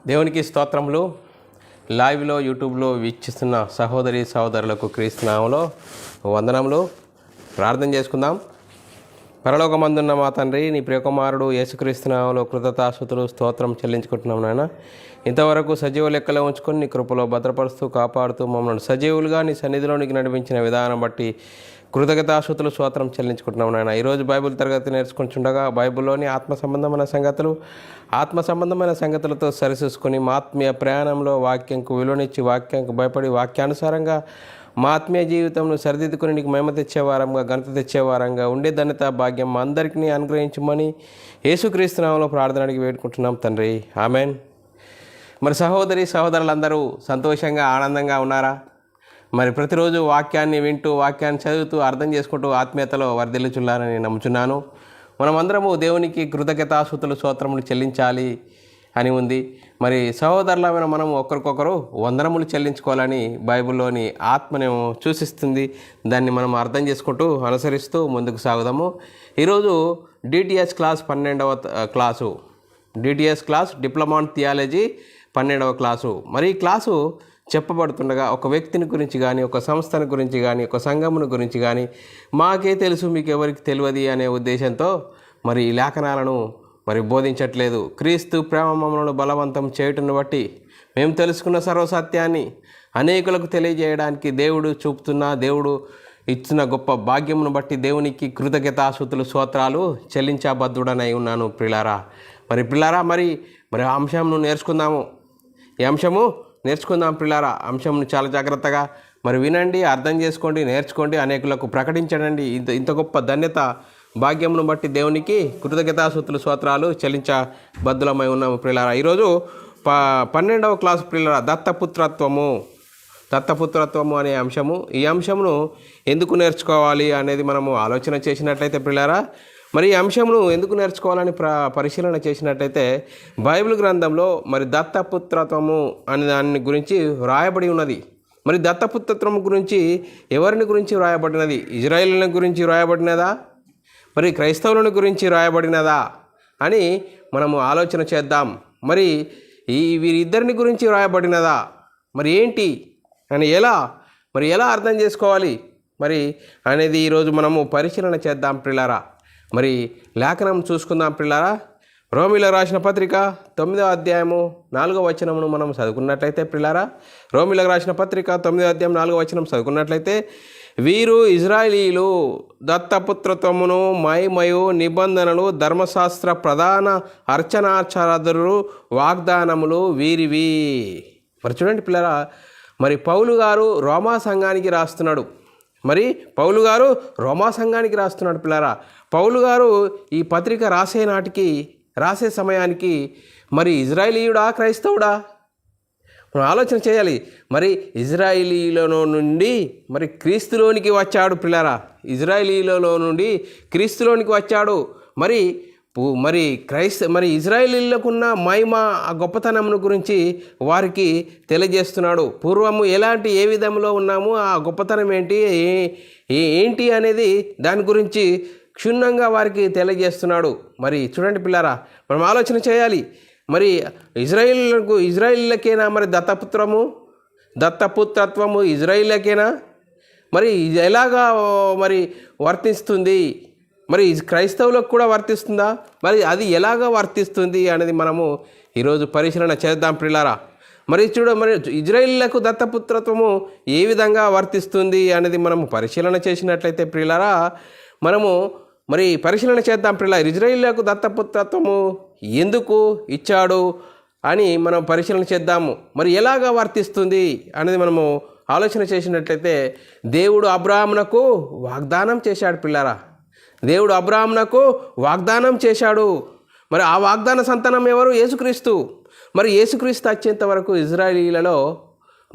దేవునికి స్తోత్రములు. లైవ్లో యూట్యూబ్లో వీక్షిస్తున్న సహోదరి సహోదరులకు క్రీస్తు నామములో వందనములు. ప్రార్థన చేసుకుందాం. పరలోకమందున్న మా తండ్రి, నీ ప్రియకుమారుడు యేసుక్రీస్తు నామములో కృతజ్ఞతాస్తుతులు స్తోత్రం చెల్లించుకుంటున్నాం నాయన. ఇంతవరకు సజీవ లెక్కలో ఉంచుకొని నీ కృపలో భద్రపరుస్తూ కాపాడుతూ మమ్మల్ని సజీవులుగా నీ సన్నిధిలోనికి నడిపించిన విధానం బట్టి కృతజ్ఞతాస్తుతులు స్తోత్రం చెల్లించుకుంటున్నాం నాయన. ఈరోజు బైబిల్ తరగతి నేర్చుకుంటుండగా బైబిల్లోని ఆత్మ సంబంధమైన సంగతులతో సరిచూసుకొని మా ఆత్మీయ ప్రయాణంలో వాక్యంకు విలువనిచ్చి వాక్యంకు భయపడి వాక్యానుసారంగా మా ఆత్మీయ జీవితంను సరిదిద్దుకుని నీకు మహిమ తెచ్చేవారంగా, ఘనత తెచ్చేవారంగా ఉండే ధన్యత భాగ్యం మా అందరికీ అనుగ్రహించమని యేసుక్రీస్తు నామములో ప్రార్థన అడిగి వేడుకుంటున్నాం తండ్రి, ఆమెన్. మరి సహోదరి సహోదరులందరూ సంతోషంగా ఆనందంగా ఉన్నారా? మరి ప్రతిరోజు వాక్యాన్ని వింటూ వాక్యాన్ని చదువుతూ అర్థం చేసుకుంటూ ఆత్మీయతలో వర్ధిల్లుచున్నారని నమ్ముచున్నాను. మనమందరము దేవునికి కృతజ్ఞతాస్తుతులు స్తోత్రములు చెల్లించాలి అని ఉంది. మరి సహోదరులమైన మనం ఒకరికొకరు వందనములు చెల్లించుకోవాలని బైబిల్లోని ఆత్మనేమో సూచిస్తుంది. దాన్ని మనం అర్థం చేసుకుంటూ అనుసరిస్తూ ముందుకు సాగుదాము. ఈరోజు డిటిఎస్ క్లాస్ 12వ class, DTS class diploma in theology 12వ క్లాసు. మరి ఈ క్లాసు చెప్పబడుతుండగా ఒక వ్యక్తిని గురించి కానీ, ఒక సంస్థను గురించి కానీ, ఒక సంఘమును గురించి కానీ మాకే తెలుసు మీకు ఎవరికి తెలియదు అనే ఉద్దేశంతో మరి ఈ లేఖనాలను మరి బోధించట్లేదు. క్రీస్తు ప్రేమ మమ్మలను బలవంతం చేయటను బట్టి మేము తెలుసుకున్న సర్వసత్యాన్ని అనేకులకు తెలియజేయడానికి దేవుడు ఇచ్చిన గొప్ప భాగ్యమును బట్టి దేవునికి కృతజ్ఞతాస్తుతులు స్తోత్రాలు చెల్లించబద్ధుడనై ఉన్నాను ప్రిలారా. మరి అంశంను నేర్చుకుందాము. ఈ అంశము నేర్చుకుందాం పిల్లారా. అంశంను చాలా జాగ్రత్తగా మరి వినండి, అర్థం చేసుకోండి, నేర్చుకోండి, అనేకులకు ప్రకటించండి. ఇంత గొప్ప ధన్యత భాగ్యమును బట్టి దేవునికి కృతజ్ఞతాస్తుతులు స్తోత్రాలు చెల్లించబద్ధులమై ఉన్నాము పిల్లారా. ఈరోజు 12వ క్లాసు పిల్లారా, దత్తపుత్రత్వము అనే అంశము. ఈ అంశమును ఎందుకు నేర్చుకోవాలి అనేది మనము ఆలోచన చేసినట్లయితే పిల్లారా, మరి ఈ అంశమును ఎందుకు నేర్చుకోవాలని పరిశీలన చేసినట్టయితే బైబిల్ గ్రంథంలో మరి దత్తపుత్రత్వము అనే దాని గురించి వ్రాయబడి ఉన్నది. మరి దత్తపుత్రత్వము గురించి ఎవరిని గురించి వ్రాయబడినది? ఇజ్రాయేలుల గురించి వ్రాయబడినదా? మరి క్రైస్తవులను గురించి వ్రాయబడినదా అని మనము ఆలోచన చేద్దాం. మరి వీరిద్దరిని గురించి వ్రాయబడినదా? మరి ఏంటి అని ఎలా అర్థం చేసుకోవాలి మరి అనేది ఈరోజు మనము పరిశీలన చేద్దాం పిల్లారా. మరి లేఖనం చూసుకుందాం పిల్లారా. రోమీలకు రాసిన పత్రిక 9వ అధ్యాయము 4వ వచనమును మనం చదువుకున్నట్లయితే పిల్లారా, రోమీలకు రాసిన పత్రిక 9వ అధ్యాయం 4వ వచనం చదువుకున్నట్లయితే, వీరు ఇజ్రాయేలీలు దత్తపుత్రత్వమును మహిమయు నిబంధనలు ధర్మశాస్త్ర ప్రధాన అర్చనాచారాదులు వాగ్దానములు వీరివి. మరి చూడండి పిల్లారా, మరి పౌలు గారు రోమా సంఘానికి రాస్తున్నాడు. పిల్లారా. పౌలు గారు ఈ పత్రిక రాసే సమయానికి మరి ఇజ్రాయేలీయుడా క్రైస్తవుడా మనం ఆలోచన చేయాలి. మరి ఇజ్రాయేలీలలో నుండి మరి క్రీస్తులోనికి వచ్చాడు పిల్లారా. ఇజ్రాయేలీలలో నుండి క్రీస్తులోనికి వచ్చాడు. మరి ఇజ్రాయేలీలకున్న మహిమ, ఆ గొప్పతనమును గురించి వారికి తెలియజేస్తున్నాడు. పూర్వము ఏ విధంలో ఉన్నాము, ఆ గొప్పతనం ఏంటి అనేది దాని గురించి క్షుణ్ణంగా వారికి తెలియజేస్తున్నాడు. మరి చూడండి పిల్లారా, మనం ఆలోచన చేయాలి. మరి ఇజ్రాయేలీలకేనా మరి దత్తపుత్రత్వము ఇజ్రాయేలీలకేనా? మరి ఎలాగా మరి వర్తిస్తుంది? మరి క్రైస్తవులకు కూడా వర్తిస్తుందా? మరి అది ఎలాగా వర్తిస్తుంది అనేది మనము ఈరోజు పరిశీలన చేద్దాం పిల్లారా. మరి ఇజ్రాయేలీలకు దత్తపుత్రత్వము ఏ విధంగా వర్తిస్తుంది అనేది మనము పరిశీలన చేసినట్లయితే పిల్లారా, మనము మరి పరిశీలన చేద్దాం పిల్లారా. ఇజ్రాయేలీలకు దత్తపుత్రత్వము ఎందుకు ఇచ్చాడు అని మనం పరిశీలన చేద్దాము. మరి ఎలాగా వర్తిస్తుంది అనేది మనము ఆలోచన చేసినట్లయితే, దేవుడు అబ్రాహామునకు వాగ్దానం చేశాడు పిల్లారా. దేవుడు అబ్రాహామునకు వాగ్దానం చేశాడు. మరి ఆ వాగ్దాన సంతానం ఎవరు? యేసుక్రీస్తు. మరి యేసుక్రీస్తు వచ్చేంత వరకు ఇజ్రాయేలీలలో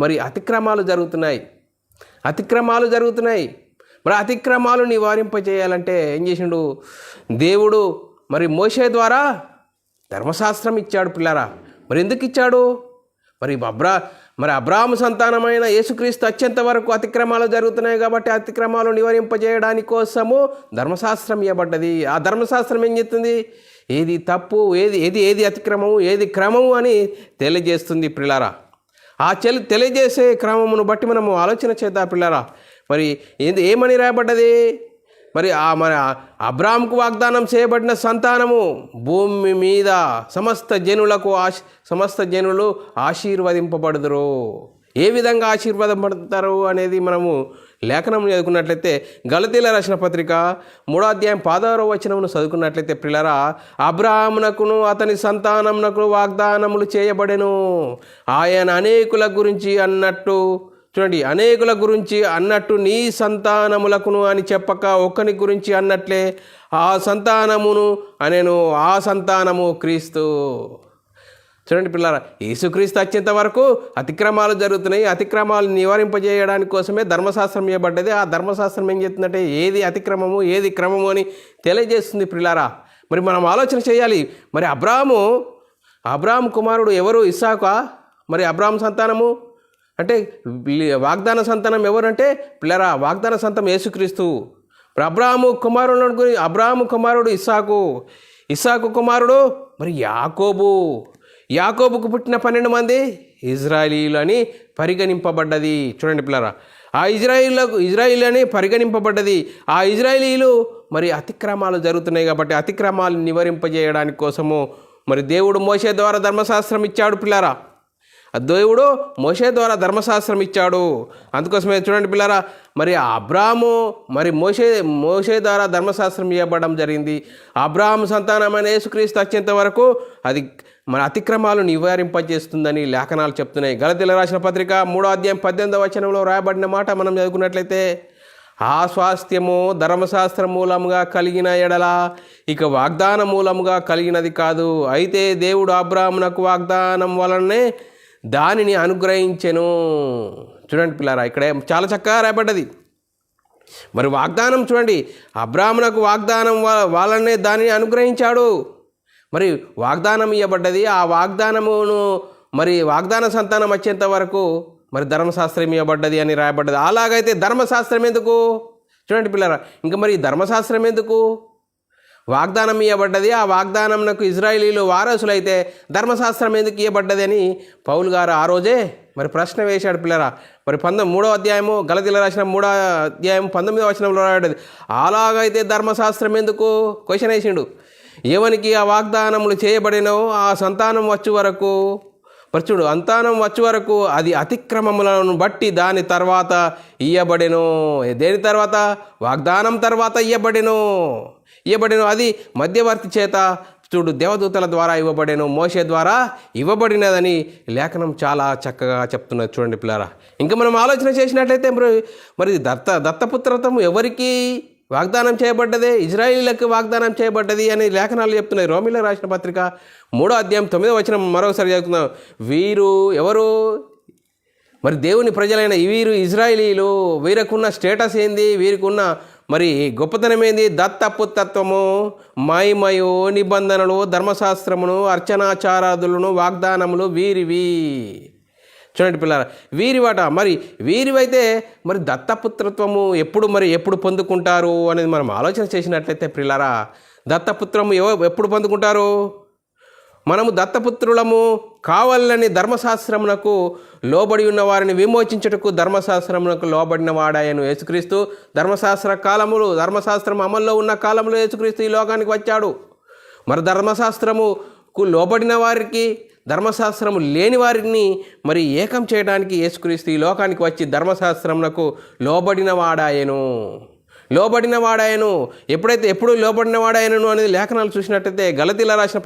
మరి అతిక్రమాలు జరుగుతున్నాయి. మరి అతిక్రమాలు నివారింపజేయాలంటే ఏం చేసిండు దేవుడు? మరి మోషే ద్వారా ధర్మశాస్త్రం ఇచ్చాడు పిల్లారా. మరి ఎందుకు ఇచ్చాడు? మరి అబ్రాహాము సంతానమైన యేసుక్రీస్తు వచ్చేంత వరకు అతిక్రమాలు జరుగుతున్నాయి కాబట్టి అతిక్రమాలు నివారింపజేయడానికి కోసము ధర్మశాస్త్రం ఇవ్వబడ్డది. ఆ ధర్మశాస్త్రం ఏం చేస్తుంది? ఏది తప్పు, ఏది ఏది ఏది అతిక్రమము, ఏది క్రమము అని తెలియజేస్తుంది పిల్లారా. ఆ తెలియజేసే క్రమమును బట్టి మనము ఆలోచన చేద్దాం పిల్లారా. మరి ఏమని రాయబడ్డది? మరి మన అబ్రాహాముకు వాగ్దానం చేయబడిన సంతానము భూమి మీద సమస్త జనులు ఆశీర్వదింపబడుదురు. ఏ విధంగా ఆశీర్వాదపడతారు అనేది మనము లేఖనం చదువుకున్నట్లయితే, గలతీల రాసిన పత్రిక 3వ అధ్యాయం 16వ వచనమును చదువుకున్నట్లయితే పిల్లరా, అబ్రాహామునకును అతని సంతానమునకు వాగ్దానములు చేయబడెను. ఆయన అనేకుల గురించి అన్నట్టు, చూడండి, అనేకుల గురించి అన్నట్టు నీ సంతానములకును అని చెప్పక ఒక్కని గురించి అన్నట్లే ఆ సంతానమును అనేను. ఆ సంతానము క్రీస్తు. చూడండి పిల్లరా, యేసుక్రీస్తు వచ్చేంత వరకు అతిక్రమాలు జరుగుతున్నాయి. అతిక్రమాలు నివారింపజేయడానికి కోసమే ధర్మశాస్త్రం ఇవ్వబడ్డది. ఆ ధర్మశాస్త్రం ఏం చెప్తుందంటే ఏది అతిక్రమము, ఏది క్రమము అని తెలియజేస్తుంది పిల్లారా. మరి మనం ఆలోచన చేయాలి. మరి అబ్రాహాము కుమారుడు ఎవరు? ఇస్సాకా. మరి అబ్రాహాము సంతానము అంటే వాగ్దాన సంతానం ఎవరంటే పిల్లరా, వాగ్దాన సంతానం యేసుక్రీస్తు. ఇప్పుడు అబ్రాహాము కుమారుడు ఇస్సాకు కుమారుడు మరి యాకోబుకు పుట్టిన 12 మంది ఇజ్రాయిలీలు అని పరిగణింపబడ్డది. చూడండి పిల్లరా, ఆ ఇజ్రాయిల్ అని పరిగణింపబడ్డది. ఆ ఇజ్రాయిలీలు మరి అతిక్రమాలు జరుగుతున్నాయి కాబట్టి అతిక్రమాలు నివారింపజేయడానికి కోసము మరి దేవుడు మోషే ద్వారా ధర్మశాస్త్రం ఇచ్చాడు పిల్లరా. దేవుడు మోషే ద్వారా ధర్మశాస్త్రం ఇచ్చాడు. అందుకోసమే చూడండి పిల్లరా, మరి అబ్రాహాము మరి మోషే ద్వారా ధర్మశాస్త్రం ఇవ్వబడడం జరిగింది. అబ్రాహాము సంతానమైన యేసుక్రీస్తు వచ్చేంత వరకు అది మన అతిక్రమాలు నివారింపజేస్తుందని లేఖనాలు చెప్తున్నాయి. గలతీయులకు రాసిన పత్రిక 3వ అధ్యాయం 18వ వచనంలో రాయబడిన మాట మనం చదువుకున్నట్లయితే, ఆ స్వాస్థ్యము ధర్మశాస్త్ర మూలముగా కలిగిన ఎడల ఇక వాగ్దాన మూలముగా కలిగినది కాదు. అయితే దేవుడు అబ్రాహామునకు వాగ్దానం వలనే దానిని అనుగ్రహించెను. చూడండి పిల్లారా, ఇక్కడ చాలా చక్కగా రాయబడ్డది. మరి వాగ్దానం చూడండి, అబ్రాహామునకు వాగ్దానం వాళ్ళనే దానిని అనుగ్రహించాడు. మరి వాగ్దానం ఇవ్వబడ్డది. ఆ వాగ్దానమును మరి వాగ్దాన సంతానం వచ్చేంత వరకు మరి ధర్మశాస్త్రం ఇవ్వబడ్డది అని రాయబడ్డది. అలాగైతే ధర్మశాస్త్రం ఎందుకు? చూడండి పిల్లరా, ఇంకా మరి ధర్మశాస్త్రం ఎందుకు? వాగ్దానం ఇవ్వబడ్డది. ఆ వాగ్దానంకు ఇజ్రాయిలీలు వారసులైతే ధర్మశాస్త్రం ఎందుకు ఇవ్వబడ్డది అని పౌలు గారు ఆ రోజే మరి ప్రశ్న వేశాడు పిల్లరా. మరి 3వ అధ్యాయము గలతీయులకు రాసిన 3వ అధ్యాయం 19వ వచనంలో రాయబడ్డది. అలాగైతే ధర్మశాస్త్రం ఎందుకు క్వశ్చన్ వేసిండు. ఎవనికి ఆ వాగ్దానములు చేయబడినో ఆ సంతానం వచ్చే వరకు, చూడు, సంతానం వచ్చే వరకు అది అతిక్రమములను బట్టి దాని తర్వాత ఇయ్యబడెను. దేని తర్వాత? వాగ్దానం తర్వాత ఇయ్యబడెను. అది మధ్యవర్తి చేత, చూడు, దేవదూతల ద్వారా ఇవ్వబడెను, మోషే ద్వారా ఇవ్వబడినదని లేఖనం చాలా చక్కగా చెప్తున్నది. చూడండి పిల్లారా, ఇంకా మనం ఆలోచన చేసినట్లయితే మరి దత్తపుత్రత్వం ఎవరికి వాగ్దానం చేయబడ్డదే? ఇజ్రాయిలీలకు వాగ్దానం చేయబడ్డది అని లేఖనాలు చెప్తున్నాయి. రోమీయులకు రాసిన పత్రిక 3వ అధ్యాయం 9వ వచనం మరొకసారి చదువుతున్నాం. వీరు ఎవరు? మరి దేవుని ప్రజలైన వీరు ఇజ్రాయిలీలు. వీరికున్న స్టేటస్ ఏంది? వీరికి ఉన్న మరి గొప్పతనం ఏంది? దత్తపుత్రత్వము, మహిమయు, నిబంధనలు, ధర్మశాస్త్రమును, అర్చనాచారాదులను, వాగ్దానములు వీరివి. చూడండి పిల్లరా, వీరివాట. మరి వీరివైతే మరి దత్తపుత్రత్వము ఎప్పుడు పొందుకుంటారు అనేది మనం ఆలోచన చేసినట్లయితే పిల్లరా, దత్తపుత్రము ఎప్పుడు పొందుకుంటారు? మనము దత్తపుత్రులము కావాలని ధర్మశాస్త్రమునకు లోబడి ఉన్న వారిని విమోచించుటకు ధర్మశాస్త్రమునకు లోబడిన వాడాయను యేసుక్రీస్తు. ధర్మశాస్త్రం అమల్లో ఉన్న కాలంలో యేసుక్రీస్తు ఈ లోకానికి వచ్చాడు. మరి ధర్మశాస్త్రముకు లోబడిన వారికి, ధర్మశాస్త్రము లేని వారిని మరి ఏకం చేయడానికి యేసుక్రీస్తు ఈ లోకానికి వచ్చి ధర్మశాస్త్రమునకు లోబడిన వాడాయను. ఎప్పుడు లోబడిన వాడాయను అనేది లేఖనాలు చూసినట్టయితే గలతీయులకు రాసిన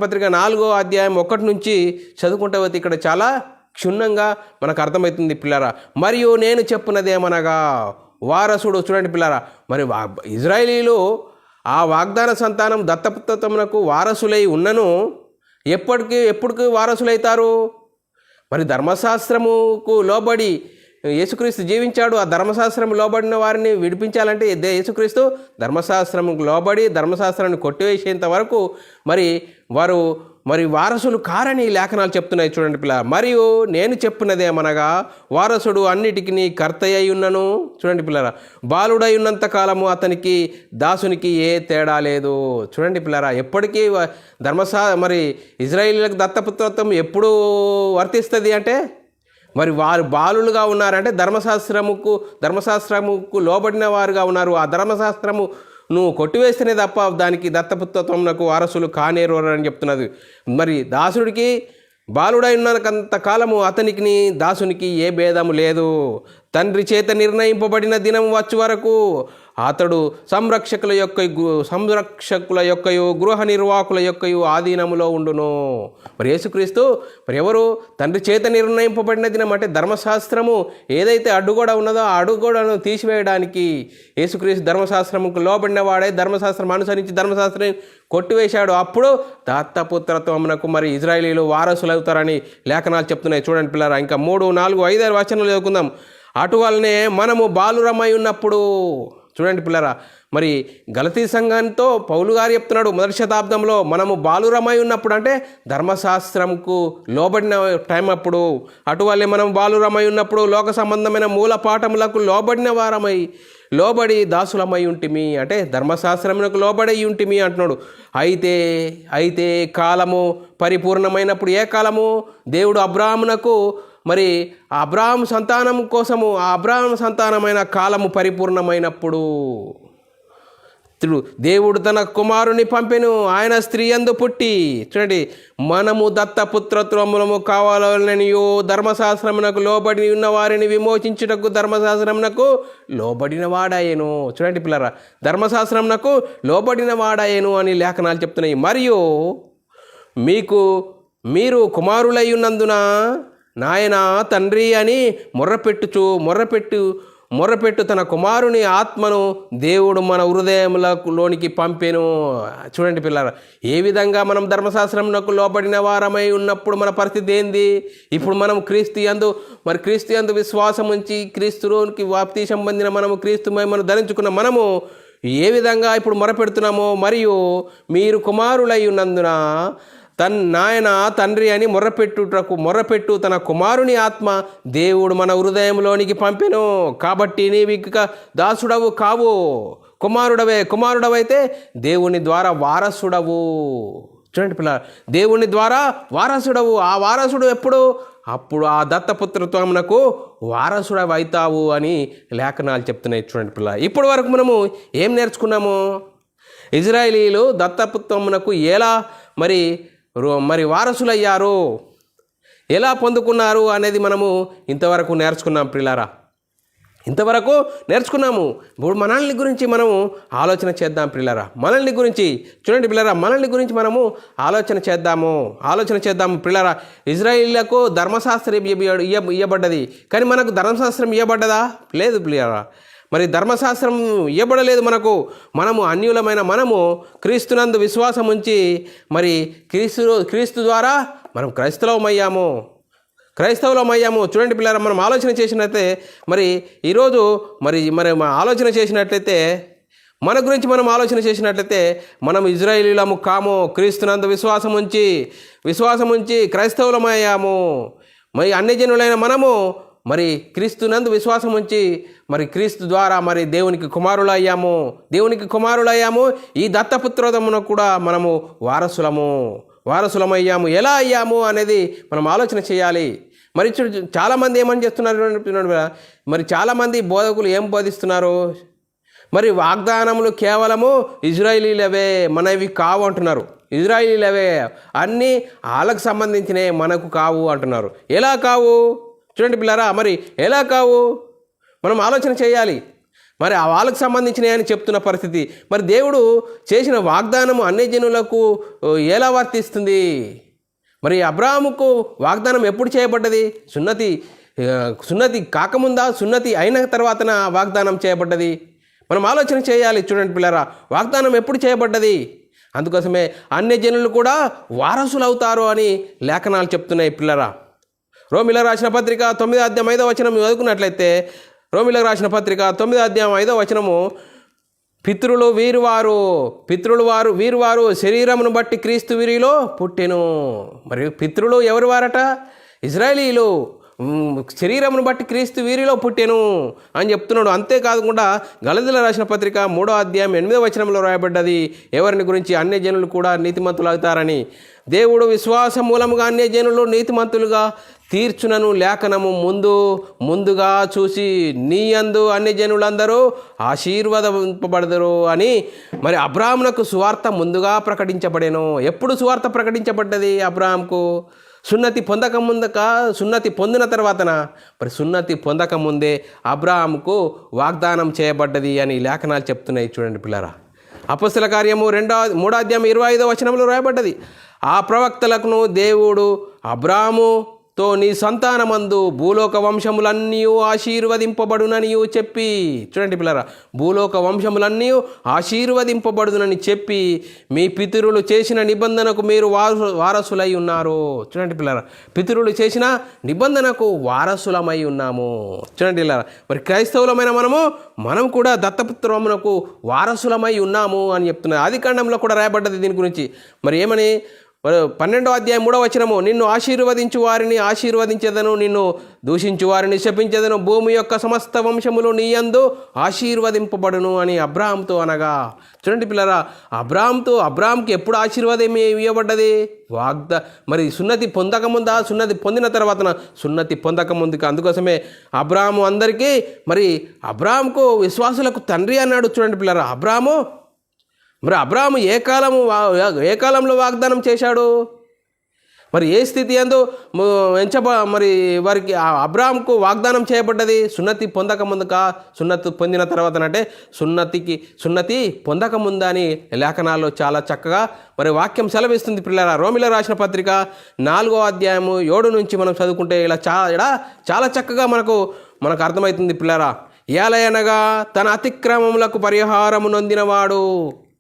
పత్రిక 4వ అధ్యాయం 1 నుంచి చదువుకుంటే ఇక్కడ చాలా క్షుణ్ణంగా మనకు అర్థమవుతుంది పిల్లరా. మరియు నేను చెప్పున్నదేమనగా వారసుడు. చూడండి పిల్లరా, మరి ఇజ్రాయిలీలు ఆ వాగ్దాన సంతానం దత్తపుత్రత్వమునకు వారసులై ఉన్నను ఎప్పటికి వారసులైతారు? మరి ధర్మశాస్త్రముకు లోబడి యేసుక్రీస్తు జీవించాడు. ఆ ధర్మశాస్త్రం లోబడిన వారిని విడిపించాలంటే యేసుక్రీస్తు ధర్మశాస్త్రముకు లోబడి ధర్మశాస్త్రాన్ని కొట్టివేసేంత వరకు మరి వారు మరి వారసులు కారని లేఖనాలు చెప్తున్నాయి చూడండి పిల్ల. మరియు నేను చెప్పినదేమనగా వారసుడు అన్నిటికీ కర్త అయి ఉన్నను. చూడండి పిల్లరా, బాలుడై ఉన్నంత కాలము అతనికి దాసునికి ఏ తేడా లేదు. చూడండి పిల్లరా, ఎప్పటికీ మరి ఇజ్రాయేలీలకు దత్తపుత్రత్వం ఎప్పుడు వర్తిస్తుంది అంటే, మరి వారు బాలులుగా ఉన్నారంటే ధర్మశాస్త్రముకు లోబడిన వారుగా ఉన్నారు. ఆ ధర్మశాస్త్రము నువ్వు కొట్టివేస్తేనే తప్ప దానికి దత్తపుత్రత్వమునకు వారసులు కానేరు అని చెప్తున్నది. మరి దాసుడికి బాలుడై ఉన్నంత కాలము అతనికి దాసునికి ఏ భేదము లేదు. తండ్రి చేత నిర్ణయింపబడిన దినం వచ్చే వరకు అతడు సంరక్షకుల యొక్కయు గృహ నిర్వాహకుల యొక్కయు ఆధీనములో ఉండును. మరి యేసుక్రీస్తు మరి ఎవరు? తండ్రి చేత నిర్ణయింపబడిన దినం అంటే ధర్మశాస్త్రము ఏదైతే అడ్డుగోడ ఉన్నదో ఆ అడ్డుగోడను తీసివేయడానికి యేసుక్రీస్తు ధర్మశాస్త్రముకు లోబడిన వాడే ధర్మశాస్త్రం అనుసరించి ధర్మశాస్త్రం కొట్టివేశాడు. అప్పుడు దత్తపుత్రత్వమునకు మరి ఇజ్రాయేలీలు వారసులు అవుతారని లేఖనాలు చెప్తున్నాయి. చూడండి పిల్లరా, ఇంకా 3, 4, 5, 6 వచనాలు చదువుకుందాం. అటువలనే మనము బాలురమై ఉన్నప్పుడు, చూడండి పిల్లరా, మరి గలతీ సంఘంతో పౌలు గారు చెప్తున్నాడు 1వ శతాబ్దంలో మనము బాలురమై ఉన్నప్పుడు అంటే ధర్మశాస్త్రంకు లోబడిన టైం అప్పుడు. అటువల్లే మనం బాలురమై ఉన్నప్పుడు లోక సంబంధమైన మూల పాఠములకు లోబడి దాసులమై ఉంటిమి అంటే ధర్మశాస్త్రమునకు లోబడి ఉంటిమి అంటున్నాడు. అయితే కాలము పరిపూర్ణమైనప్పుడు, ఏ కాలము? దేవుడు అబ్రాహామునకు మరి అబ్రాహాం సంతానం కోసము ఆ అబ్రాహాం సంతానమైన కాలము పరిపూర్ణమైనప్పుడు దేవుడు తన కుమారుని పంపెను. ఆయన స్త్రీ యందు పుట్టి. చూడండి, మనము దత్తపుత్రత్వములము కావాలనియో ధర్మశాస్త్రమునకు లోబడి ఉన్న వారిని విమోచించుటకు ధర్మశాస్త్రమునకు లోబడిన వాడాయేను. చూడండి పిల్లరా, ధర్మశాస్త్రమునకు లోబడిన వాడాయేను అని లేఖనాలు చెప్తున్నాయి. మరియు మీరు కుమారులై ఉన్నందున నాయన తండ్రి అని మొర్రపెట్టు తన కుమారుని ఆత్మను దేవుడు మన హృదయములలోనికి పంపెను. చూడండి పిల్లరా, ఏ విధంగా మనం ధర్మశాస్త్రమునకు లోబడిన వారమై ఉన్నప్పుడు మన పరిస్థితి ఏంది? ఇప్పుడు మనం క్రీస్తు యందు విశ్వాసం ఉంచి క్రీస్తులోనికి బాప్తీసం పొందిన మనము క్రీస్తు మహిమను ధరించుకున్న మనము ఏ విధంగా ఇప్పుడు మొరపెడుతున్నామో, మరియు మీరు కుమారులై ఉన్నందున నాయన తండ్రి అని మొర్రపెట్టు తన కుమారుని ఆత్మ దేవుడు మన హృదయంలోనికి పంపెను. కాబట్టి నీవిక దాసుడవు కావు, కుమారుడవైతే దేవుని ద్వారా వారసుడవు. చూడండి పిల్ల, దేవుని ద్వారా వారసుడవు. ఆ వారసుడు ఎప్పుడు? అప్పుడు ఆ దత్తపుత్రత్వమునకు వారసుడవు అవుతావు అని లేఖనాలు చెప్తున్నాయి. చూడండి పిల్ల, ఇప్పటి వరకు మనము ఏం నేర్చుకున్నాము? ఇజ్రాయేలీలు దత్తపుత్రమునకు ఎలా మరి వారసులయ్యారు, ఎలా పొందుకున్నారు అనేది మనము ఇంతవరకు నేర్చుకున్నాం ప్రియులారా. ఇంతవరకు నేర్చుకున్నాము. ఇప్పుడు మనల్ని గురించి మనము ఆలోచన చేద్దాం ప్రియులారా. మనల్ని గురించి చూడండి పిల్లరా, మనల్ని గురించి మనము ఆలోచన చేద్దాము ప్రియులారా. ఇజ్రాయేలీలకు ధర్మశాస్త్రం ఇవ్వబడ్డది, కానీ మనకు ధర్మశాస్త్రం ఇవ్వబడ్డదా? లేదు ప్రియులారా. మరి ధర్మశాస్త్రం ఇవ్వబడలేదు మనము అన్యులమైన మనము క్రీస్తునందు విశ్వాసం ఉంచి మరి క్రీస్తు ద్వారా మనం క్రైస్తవులమయ్యాము. చూడండి పిల్లరా, మనం ఆలోచన చేసినట్లయితే మరి ఈరోజు మరి ఆలోచన చేసినట్లయితే మన గురించి మనం ఆలోచన చేసినట్లయితే మనం ఇజ్రాయేలీలము కాము, క్రీస్తునందు విశ్వాసం ఉంచి క్రైస్తవులమయ్యాము. మరి అన్యజనులైన మనము మరి క్రీస్తునందు విశ్వాసం ఉంచి మరి క్రీస్తు ద్వారా మరి దేవునికి కుమారులయ్యాము. ఈ దత్తపుత్రత్వమును కూడా మనము వారసులమయ్యాము. ఎలా అయ్యాము అనేది మనం ఆలోచన చేయాలి. మరి చాలామంది ఏమని చేస్తున్నారు? మరి చాలామంది బోధకులు ఏం బోధిస్తున్నారు? మరి వాగ్దానములు కేవలము ఇజ్రాయేలీలవే, మనవి కావు అంటున్నారు. ఇజ్రాయేలీలవే, అన్నీ వాళ్ళకు సంబంధించినవి, మనకు కావు అంటున్నారు. ఎలా కావు? చూడండి పిల్లరా, మరి ఎలా కావు? మనం ఆలోచన చేయాలి. మరి ఆ వాళ్ళకు సంబంధించినవి అని చెప్తున్న పరిస్థితి. మరి దేవుడు చేసిన వాగ్దానము అన్యజనులకు ఎలా వర్తిస్తుంది? మరి అబ్రాహాముకు వాగ్దానం ఎప్పుడు చేయబడ్డది? సున్నతి కాకముందా, సున్నతి అయిన తర్వాతన వాగ్దానం చేయబడ్డది? మనం ఆలోచన చేయాలి. చూడండి పిల్లరా, వాగ్దానం ఎప్పుడు చేయబడ్డది? అందుకోసమే అన్యజనులు కూడా వారసులు అవుతారు అని లేఖనాలు చెప్తున్నాయి పిల్లరా. రోమిలకు రాసిన పత్రిక 9వ అధ్యాయం 5వ వచనం చదువుకున్నట్లయితే, రోమిలకు రాసిన పత్రిక 9వ అధ్యాయం 5వ వచనము, పితరులు వీరువారు శరీరమును బట్టి క్రీస్తు వీరిలో పుట్టెను. మరియు పితరులు ఎవరు వారట? ఇజ్రాయేలీలు. శరీరమును బట్టి క్రీస్తు వీరిలో పుట్టెను అని చెప్తున్నాడు. అంతేకాకుండా గలతీయులకు రాసిన పత్రిక 3వ అధ్యాయం 8వ వచనంలో రాయబడ్డది ఎవరిని గురించి? అన్యజనులు కూడా నీతిమంతులు అవుతారని. దేవుడు విశ్వాసం మూలముగా అన్యజనులు నీతిమంతులుగా తీర్చునను లేఖనము ముందుగా చూసి నీ యందు అన్యజనులందరూ ఆశీర్వదింపబడదురు అని. మరి అబ్రాహామునకు సువార్త ముందుగా ప్రకటించబడెను. ఎప్పుడు సువార్త ప్రకటించబడ్డది అబ్రాహాముకు? సున్నతి పొందిన తర్వాతన. మరి సున్నతి పొందకముందే అబ్రాహాముకు వాగ్దానం చేయబడ్డది అని లేఖనాలు చెప్తున్నాయి. చూడండి పిల్లరా, అపొస్తలుల కార్యము 3వ అధ్యాయం 25వ వచనంలో రాయబడ్డది. ఆ ప్రవక్తలకు దేవుడు అబ్రాహాముతో నీ సంతానమందు భూలోక వంశములన్నీ ఆశీర్వదింపబడునని చెప్పి, చూడండి పిల్లరా, భూలోక వంశములన్నీ ఆశీర్వదింపబడునని చెప్పి మీ పితరులు చేసిన నిబంధనకు మీరు వారసులై ఉన్నారు. చూడండి పిల్లరా, పితరులు చేసిన నిబంధనకు వారసులమై ఉన్నాము. చూడండి పిల్లరా, మరి క్రైస్తవులమైన మనం కూడా దత్తపుత్రమునకు వారసులమై ఉన్నాము అని చెప్తున్నారు. ఆదికాండంలో కూడా రాయబడ్డది దీని గురించి. మరి ఏమని? 12వ అధ్యాయం 3వ వచనము, నిన్ను ఆశీర్వదించు వారిని ఆశీర్వదించెదను, నిన్ను దూషించు వారిని శపించెదను, భూమి యొక్క సమస్త వంశములు నీ యందు ఆశీర్వదింపబడును అని అబ్రాహాముతో అనగా. చూడండి పిల్లరా, అబ్రాహాంకి ఎప్పుడు ఆశీర్వాదం ఇవ్వబడ్డది? మరి సున్నతి పొందకముందా? సున్నతి పొందిన తర్వాత? సున్నతి పొందకముందుకు. అందుకోసమే అబ్రాహాము అందరికీ, మరి అబ్రాహాముకు విశ్వాసులకు తండ్రి అన్నాడు. చూడండి పిల్లరా, అబ్రాహాము ఏ కాలంలో వాగ్దానం చేశాడు? మరి ఏ స్థితి అందు మరి వారికి అబ్రాహాముకు వాగ్దానం చేయబడ్డది? సున్నతి పొందకముందుకా, సున్నతి పొందిన తర్వాతనంటే? సున్నతి పొందకముందా అని లేఖనాల్లో చాలా చక్కగా మరి వాక్యం సెలవిస్తుంది పిల్లరా. రోమిలకు రాసిన పత్రిక 4వ అధ్యాయము 7 నుంచి మనం చదువుకుంటే ఇలా చాలా చక్కగా మనకు అర్థమవుతుంది పిల్లరా. ఏలయనగా తన అతిక్రమములకు పరిహారము నొందినవాడు,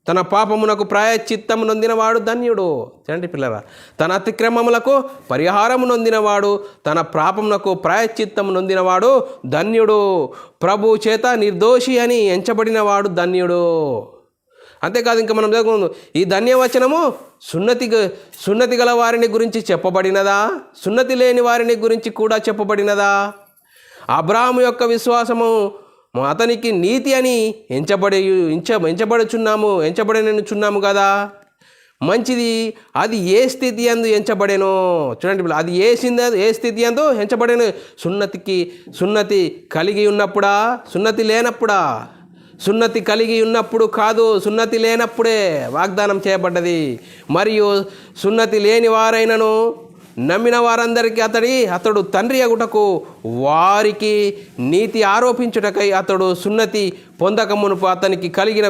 తన పాపమునకు ప్రాయశ్చిత్తము నొందినవాడు ధన్యుడు. చూడండి పిల్లరా, తన అతిక్రమములకు పరిహారము నొందినవాడు, తన పాపమునకు ప్రాయశ్చిత్తము నొందినవాడు ధన్యుడు. ప్రభు చేత నిర్దోషి అని ఎంచబడినవాడు ధన్యుడు. అంతేకాదు, ఇంకా మనం చదువుకుందాం. ఈ ధన్యవచనము సున్నతి గల వారిని గురించి చెప్పబడినదా? సున్నతి లేని వారిని గురించి కూడా చెప్పబడినదా? అబ్రాహాము యొక్క విశ్వాసము అతనికి నీతి అని ఎంచబడనుచున్నాము కదా. మంచిది. అది ఏ స్థితి యందు ఎంచబడేనో? చూడండి, అది ఏ స్థితి యందు ఎంచబడేను? సున్నతి కలిగి ఉన్నప్పుడా? సున్నతి లేనప్పుడా? సున్నతి కలిగి ఉన్నప్పుడు కాదు, సున్నతి లేనప్పుడే వాగ్దానం చేయబడ్డది. మరియు సున్నతి లేని వారైనను నమ్మిన వారందరికీ అతడు తండ్రి అగుటకు వారికి నీతి ఆరోపించుటకై అతడు సున్నతి పొందకమునుపు అతనికి కలిగిన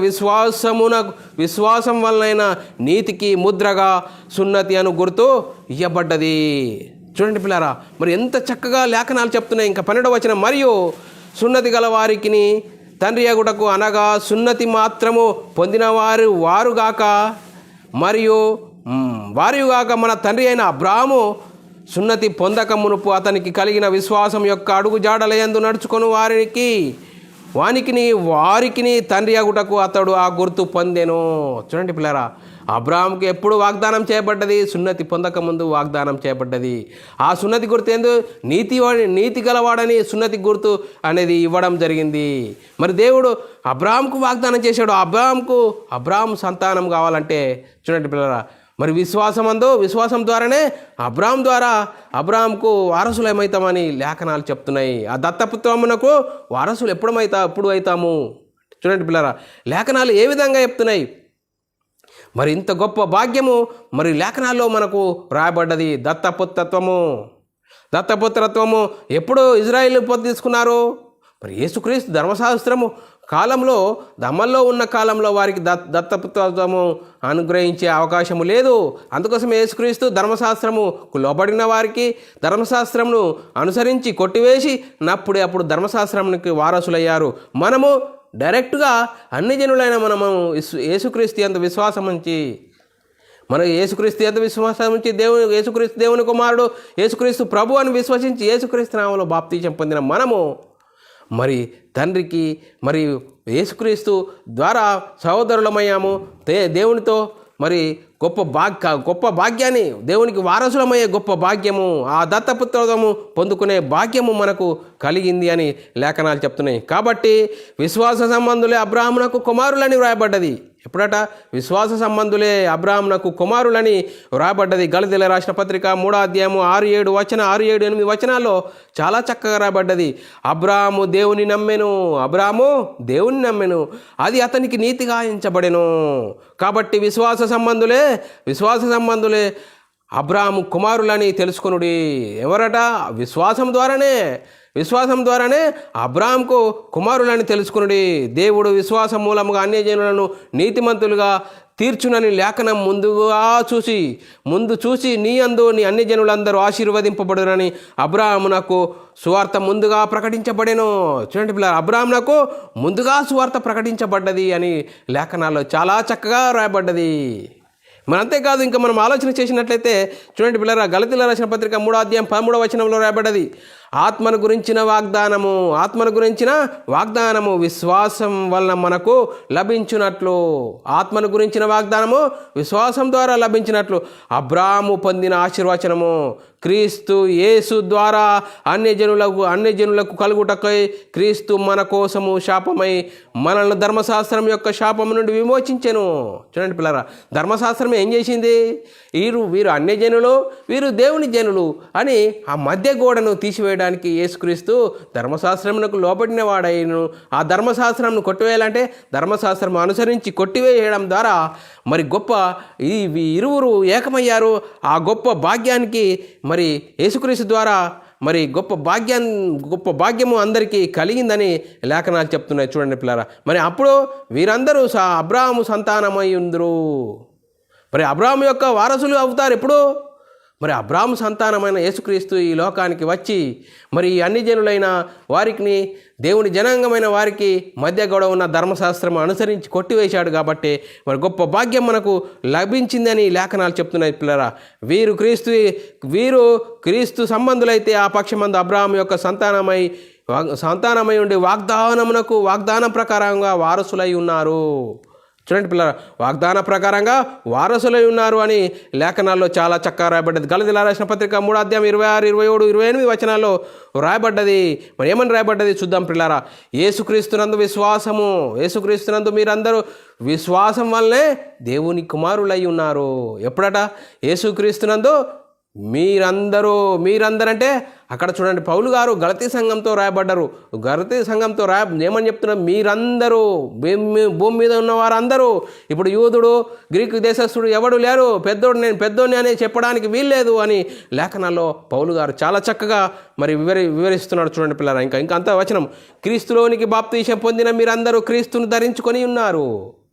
విశ్వాసం వలన నీతికి ముద్రగా సున్నతి అను గుర్తు ఇయ్యబడ్డది. చూడండి పిల్లారా, మరి ఎంత చక్కగా లేఖనాలు చెప్తున్నాయి. ఇంకా 12వ వచనం, మరియు సున్నతి గల వారికి తండ్రి అగుటకు అనగా సున్నతి మాత్రము పొందిన వారుగాక మన తండ్రి అయిన అబ్రాహాము సున్నతి పొందక మునుపు అతనికి కలిగిన విశ్వాసం యొక్క అడుగు జాడలయందు నడుచుకొని వారికి తండ్రి అగుటకు అతడు ఆ గుర్తు పొందెను. చూడండి పిల్లరా, అబ్రాహాముకి ఎప్పుడు వాగ్దానం చేయబడ్డది? సున్నతి పొందకముందు వాగ్దానం చేయబడ్డది. ఆ సున్నతి గుర్తు నీతి గలవాడని సున్నతి గుర్తు అనేది ఇవ్వడం జరిగింది. మరి దేవుడు అబ్రాహాముకు వాగ్దానం చేశాడు. అబ్రాహాము సంతానం కావాలంటే చూడండి పిల్లరా, మరి విశ్వాసం ద్వారానే అబ్రాహాముకు వారసులు ఏమవుతామని లేఖనాలు చెప్తున్నాయి. ఆ దత్తపుత్రమునకు వారసులు ఎప్పుడు అవుతాము? చూడండి పిల్లరా, లేఖనాలు ఏ విధంగా చెప్తున్నాయి. మరి ఇంత గొప్ప భాగ్యము మరి లేఖనాల్లో మనకు రాయబడ్డది. దత్తపుత్రత్వము ఎప్పుడు ఇజ్రాయేలు పొంది తీసుకున్నారు? మరి యేసుక్రీస్తు ధర్మశాస్త్రము కాలంలో, అమల్లో ఉన్న కాలంలో వారికి దత్తపుత్రత్వము అనుగ్రహించే అవకాశము లేదు. అందుకోసం యేసుక్రీస్తు ధర్మశాస్త్రము లోబడిన వారికి ధర్మశాస్త్రమును అనుసరించి కొట్టివేసి అప్పుడు ధర్మశాస్త్రానికి వారసులయ్యారు. మనము డైరెక్ట్గా అన్ని జనులైన యేసుక్రీస్తు యందు విశ్వాసం ఉంచి యేసుక్రీస్తు దేవుని కుమారుడు, యేసుక్రీస్తు ప్రభు అని విశ్వసించి యేసుక్రీస్తు నామములో బాప్తిసం పొందిన మనము మరి తండ్రికి మరి యేసుక్రీస్తు ద్వారా సహోదరులమయ్యాము. దేవునితో మరి గొప్ప భాగ్యాన్ని, దేవునికి వారసులమయ్యే గొప్ప భాగ్యము, ఆ దత్తపుత్రము పొందుకునే భాగ్యము మనకు కలిగింది అని లేఖనాలు చెప్తున్నాయి. కాబట్టి విశ్వాస సంబంధులే అబ్రాహామునకు కుమారులని వ్రాయబడ్డది. ఎప్పుడట? విశ్వాస సంబంధులే అబ్రాహామునకు కుమారులని వ్రాయబడ్డది. గలతీయులకు రాసిన పత్రిక 3వ అధ్యాయము 6, 7, 8 వచనాల్లో చాలా చక్కగా రాయబడ్డది. అబ్రాహాము దేవుని నమ్మెను, అది అతనికి నీతిగా ఎంచబడెను. కాబట్టి విశ్వాస సంబంధులే అబ్రాహాము కుమారులని తెలుసుకొనుడి. ఎవరట? విశ్వాసం ద్వారానే అబ్రాహాముకు కుమారులని తెలుసుకునుడి. దేవుడు విశ్వాసం మూలముగా అన్యజనులను నీతిమంతులుగా తీర్చునని లేఖనం ముందు చూసి నీ అన్యజనులందరూ ఆశీర్వదింపబడునని అబ్రాహామునకు సువార్త ముందుగా ప్రకటించబడెను. చూడండి పిల్లలు, అబ్రాహామునకు ముందుగా సువార్త ప్రకటించబడ్డది అని లేఖనాల్లో చాలా చక్కగా రాయబడ్డది. మరి అంతేకాదు, ఇంకా మనం ఆలోచన చేసినట్లయితే చూడండి పిల్లరా, గలతీయులకు రాసిన పత్రిక 3వ అధ్యాయం 13వ వచనంలో రాయబడ్డది. ఆత్మను గురించిన వాగ్దానము విశ్వాసం వలన మనకు లభించినట్లు, ఆత్మను గురించిన వాగ్దానము విశ్వాసం ద్వారా లభించినట్లు అబ్రాహాము పొందిన ఆశీర్వచనము క్రీస్తు యేసు ద్వారా అన్యజనులకు కలుగుటకై క్రీస్తు మన కోసము శాపమై మనల్ని ధర్మశాస్త్రం యొక్క శాపము నుండి విమోచించెను. చూడండి పిల్లరా, ధర్మశాస్త్రం ఏం చేసింది? వీరు అన్యజనులు, వీరు దేవుని జనులు అని ఆ మధ్య గోడను తీసివేయడానికి యేసుక్రీస్తు ధర్మశాస్త్రమునకు లోబడిన వాడైను. ఆ ధర్మశాస్త్రంను కొట్టివేయాలంటే ధర్మశాస్త్రం అనుసరించి కొట్టివేయడం ద్వారా మరి ఇరువురు ఏకమయ్యారు. ఆ గొప్ప భాగ్యానికి మరి యేసుక్రీస్తు ద్వారా మరి గొప్ప భాగ్యము అందరికీ కలిగిందని లేఖనాలు చెప్తున్నాయి. చూడండి పిల్లరా, మరి అప్పుడు వీరందరూ అబ్రాహాము సంతానమై ఉందరు. మరి అబ్రాహాము యొక్క వారసులు అవుతారు. ఎప్పుడు? మరి అబ్రాహాము సంతానమైన యేసుక్రీస్తు ఈ లోకానికి వచ్చి మరి అన్ని జనులైన వారికి, దేవుని జనాంగమైన వారికి మధ్య గొడవ ఉన్న ధర్మశాస్త్రం అనుసరించి కొట్టివేశాడు. కాబట్టి మరి గొప్ప భాగ్యం మనకు లభించిందని లేఖనాలు చెప్తున్నాయి. పిల్లరా, వీరు క్రీస్తు సంబంధులైతే ఆ పక్షమందు అబ్రాహాము యొక్క సంతానమై ఉండి వాగ్దానం ప్రకారంగా వారసులై ఉన్నారు. చూడండి పిల్లరా, వాగ్దాన ప్రకారంగా వారసులై ఉన్నారు అని లేఖనాల్లో చాలా చక్కగా రాయబడ్డది. గలతీయులకు రాసిన పత్రిక 3వ అధ్యాయం 26, 27, 28 వచనాల్లో రాయబడ్డది. మరి ఏమని రాయబడ్డది చూద్దాం పిల్లరా. యేసుక్రీస్తునందు మీరందరూ విశ్వాసం వల్లనే దేవుని కుమారులై ఉన్నారు. ఎప్పుడట? యేసుక్రీస్తునందు మీరందరంటే అక్కడ చూడండి, పౌలు గారు గలతీ సంఘంతో రాయబడ్డారు. గలతీ సంఘంతో ఏమని చెప్తున్నారు? మీరందరూ, భూమి మీద ఉన్న వారందరూ. ఇప్పుడు యూదుడు, గ్రీకు దేశస్థుడు ఎవడు లేరు, నేను పెద్దోడిని అని చెప్పడానికి వీల్లేదు అని లేఖనాల్లో పౌలు గారు చాలా చక్కగా మరి వివరిస్తున్నాడు. చూడండి పిల్లరా, ఇంకా అంత వచనం, క్రీస్తులోనికి బాప్తీసం పొందిన మీరందరూ క్రీస్తును ధరించుకొని ఉన్నారు.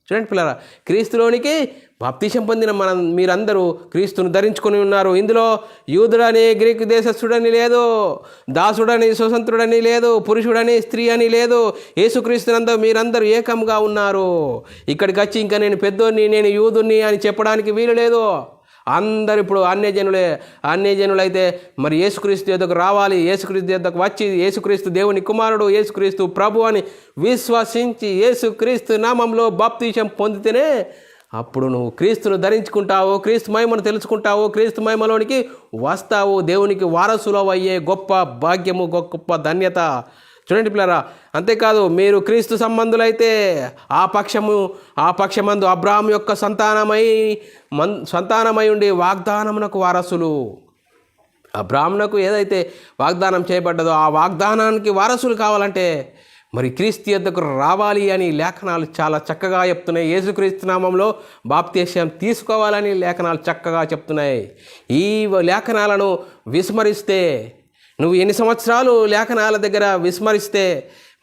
చూడండి పిల్లరా, క్రీస్తులోనికి బాప్తీసం పొందిన మీరందరూ క్రీస్తును ధరించుకొని ఉన్నారు. ఇందులో యూదుడని, గ్రీకు దేశస్థుడని లేదు, దాసుడని, స్వతంత్రుడని లేదు, పురుషుడని, స్త్రీ అని లేదు. యేసుక్రీస్తునందు మీరందరూ ఏకంగా ఉన్నారు. ఇక్కడికి వచ్చి ఇంకా నేను పెద్దోడిని, నేను యూదుని అని చెప్పడానికి వీలు లేదు. అందరూ ఇప్పుడు అన్యజనులైతే మరి యేసుక్రీస్తు యొద్దకు రావాలి. యేసుక్రీస్తు యొద్దకు వచ్చి యేసుక్రీస్తు దేవుని కుమారుడు, యేసుక్రీస్తు ప్రభు అని విశ్వసించి యేసుక్రీస్తు నామంలో బాప్తీసం పొందితేనే అప్పుడు నువ్వు క్రీస్తును ధరించుకుంటావు, క్రీస్తు మహిమను తెలుసుకుంటావు, క్రీస్తు మహిమలోనికి వస్తావు. దేవునికి వారసులు అయ్యే గొప్ప భాగ్యము, గొప్ప ధన్యత. చూడండి పిల్లరా, అంతేకాదు, మీరు క్రీస్తు సంబంధులైతే ఆ పక్షమందు అబ్రాహాము యొక్క సంతానమై ఉండి వాగ్దానమునకు వారసులు. అబ్రాహామునకు ఏదైతే వాగ్దానం చేయబడ్డదో ఆ వాగ్దానానికి వారసులు కావాలంటే మరి క్రీస్తు యొద్దకు రావాలి అని లేఖనాలు చాలా చక్కగా చెప్తున్నాయి. యేసుక్రీస్తు నామంలో బాప్తీసం తీసుకోవాలని లేఖనాలు చక్కగా చెప్తున్నాయి. ఈ లేఖనాలను విస్మరిస్తే, నువ్వు ఎన్ని సంవత్సరాలు లేఖనాల దగ్గర విస్మరిస్తే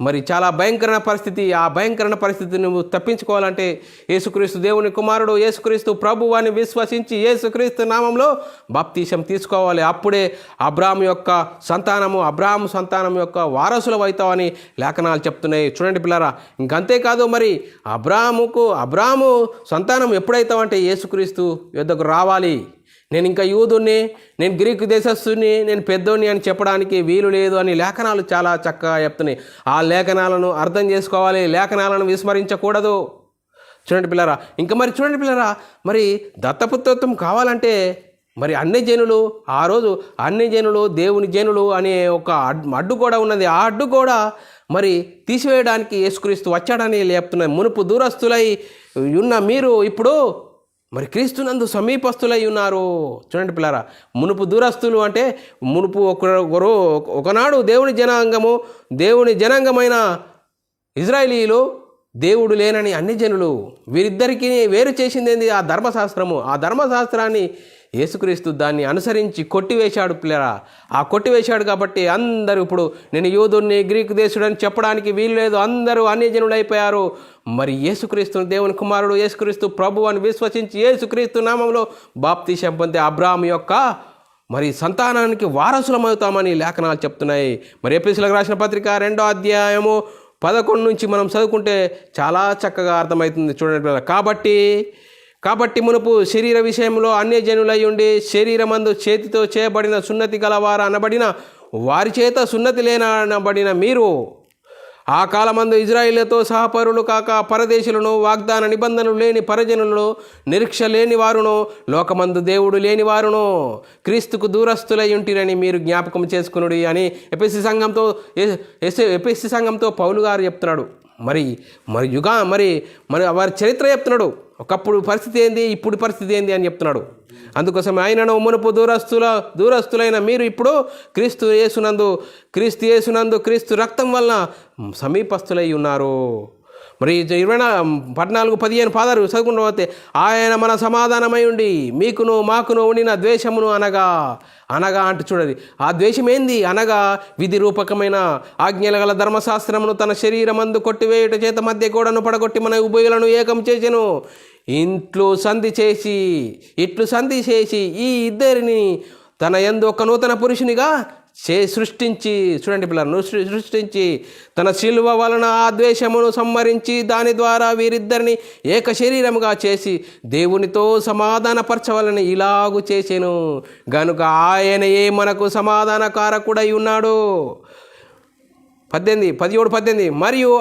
మరి చాలా భయంకరమైన పరిస్థితి. ఆ భయంకరమైన పరిస్థితి నువ్వు తప్పించుకోవాలంటే యేసుక్రీస్తు దేవుని కుమారుడు, యేసుక్రీస్తు ప్రభువు అని విశ్వసించి యేసుక్రీస్తు నామంలో బాప్తీసం తీసుకోవాలి. అప్పుడే అబ్రాహాము సంతానం యొక్క వారసులు అవుతావని లేఖనాలు చెప్తున్నాయి. చూడండి పిల్లరా, ఇంకంతేకాదు, మరి అబ్రాహాము సంతానం ఎప్పుడైతావంటే యేసుక్రీస్తు యొద్దకు రావాలి. నేను ఇంకా యూదుని, నేను గ్రీకు దేశస్తుని, నేను పెద్దోని అని చెప్పడానికి వీలు లేదు అని లేఖనాలు చాలా చక్కగా చెప్తున్నాయి. ఆ లేఖనాలను అర్థం చేసుకోవాలి, లేఖనాలను విస్మరించకూడదు. చూడండి పిల్లరా, ఇంకా మరి చూడండి పిల్లరా, మరి దత్తపుత్రత్వం కావాలంటే మరి అన్ని జనులు, ఆ రోజు అన్ని జనులు దేవుని జనులు అనే ఒక అడ్డు కూడా ఉన్నది. ఆ అడ్డు కూడా మరి తీసివేయడానికి యేసుక్రీస్తు వచ్చాడని చెప్తున్నాయి. మునుపు దూరస్తులై ఉన్న మీరు ఇప్పుడు మరి క్రీస్తునందు సమీపస్తులై ఉన్నారు. చూడండి పిల్లరా, మునుపు దూరస్తులు అంటే మునుపు ఒకనాడు దేవుని జనాంగమైన ఇజ్రాయేలీలు, దేవుడు లేనని అన్ని జనులు, వీరిద్దరికీ వేరు చేసింది ఏంది? ఆ ధర్మశాస్త్రము. ఆ ధర్మశాస్త్రాన్ని యేసుక్రీస్తు దాన్ని అనుసరించి కొట్టివేశాడు పిల్లరా. ఆ కొట్టివేశాడు కాబట్టి అందరూ ఇప్పుడు నేను యూదుని, గ్రీకు దేశుడని చెప్పడానికి వీలు లేదు. అందరూ అన్యజనులు అయిపోయారు. మరి యేసుక్రీస్తు దేవుని కుమారుడు, యేసుక్రీస్తు ప్రభు అని విశ్వసించి యేసుక్రీస్తు నామంలో బాప్తీసం పొందే అబ్రాహాము యొక్క మరి సంతానానికి వారసులమవుతామని లేఖనాలు చెప్తున్నాయి. మరి ఎఫెసీయులకు రాసిన పత్రిక 2వ అధ్యాయము 11 నుంచి మనం చదువుకుంటే చాలా చక్కగా అర్థమవుతుంది. చూడండి, కాబట్టి మునుపు శరీర విషయంలో అన్యజనులై ఉండి శరీరమందు చేతితో చేయబడిన సున్నతి గలవారు అనబడిన వారి చేత సున్నతి లేనబడిన మీరు ఆ కాలమందు ఇజ్రాయేలుతో సహపరులు కాక పరదేశులను, వాగ్దాన నిబంధనలు లేని పరజనులను, నిరీక్ష లేని వారును, లోకమందు దేవుడు లేని వారును క్రీస్తుకు దూరస్తులై ఉంటిరని మీరు జ్ఞాపకం చేసుకునుడి అని ఎఫెసీ సంఘంతో పౌలు గారు చెప్తున్నాడు. మరి వారి చరిత్ర చెప్తున్నాడు. ఒకప్పుడు పరిస్థితి ఏంది, ఇప్పుడు పరిస్థితి ఏంది అని చెప్తున్నాడు. అందుకోసం ఆయనను మునుపు దూరస్తులైన మీరు ఇప్పుడు క్రీస్తు యేసునందు క్రీస్తు రక్తం వలన సమీపస్తులై ఉన్నారు. మరి 14:15 పాదాలు చదువుకుంటూ పోతే, ఆయన మన సమాధానమై ఉండి మీకును మాకును ఉండిన ద్వేషమును అనగా అంటూ చూడండి. ఆ ద్వేషం ఏంది అనగా విధి రూపకమైన ఆజ్ఞల గల ధర్మశాస్త్రమును తన శరీరమందు కొట్టివేయుట చేత మధ్య గోడను పడగొట్టి మన ఉభయులను ఏకం చేసెను. ఇట్లు సంధి చేసి ఈ ఇద్దరిని తన యందు ఒక నూతన పురుషునిగా సృష్టించి, చూడండి పిల్లలను, సృష్టించి తన శిలువ వలన ఆ ద్వేషమును సంహరించి దాని ద్వారా వీరిద్దరిని ఏక శరీరముగా చేసి దేవునితో సమాధానపరచవలని ఇలాగు చేసెను. గనుక ఆయనయే మనకు సమాధానకారకుడై ఉన్నాడు. 17 మరియు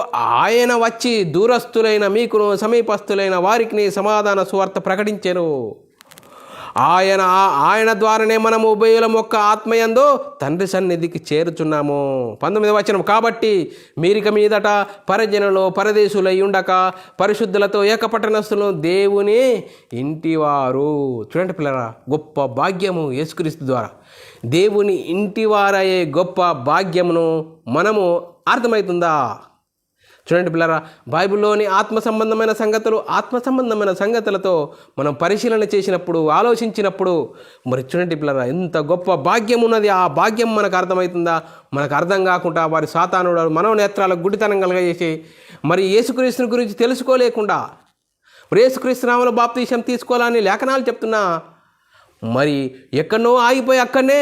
ఆయన వచ్చి దూరస్తులైన మీకును సమీపస్తులైన వారికి సమాధాన సువార్త ప్రకటించెను. ఆయన ద్వారానే మనము ఉభయులం ఒక్క ఆత్మయందు తండ్రి సన్నిధికి చేరుచున్నాము. 19వ వచనం, కాబట్టి మీరిక మీదట పరజనులు పరదేశులై ఉండక పరిశుద్ధులతో ఏకపట్టణస్తులు దేవుని ఇంటివారు. చూడండి పిల్లరా, గొప్ప భాగ్యము యేసుక్రీస్తు ద్వారా దేవుని ఇంటివారయ్యే గొప్ప భాగ్యమును మనము అర్థమవుతుందా? చూడండి పిల్లరా, బైబిల్లోని ఆత్మ సంబంధమైన సంగతులతో మనం పరిశీలన చేసినప్పుడు, ఆలోచించినప్పుడు మరి చూడండి పిల్లరా, ఎంత గొప్ప భాగ్యం ఉన్నది. ఆ భాగ్యం మనకు అర్థమవుతుందా? మనకు అర్థం కాకుండా వారి సాతానుడు మనోనేత్రాలకు గుడితనం కలగజేసి మరి యేసుక్రీస్తుని గురించి తెలుసుకోలేకుండా మరి యేసుక్రీస్తు నామములో బాప్తీసం తీసుకోవాలని లేఖనాలు చెప్తున్నా మరి ఎక్కడనో ఆగిపోయి అక్కడనే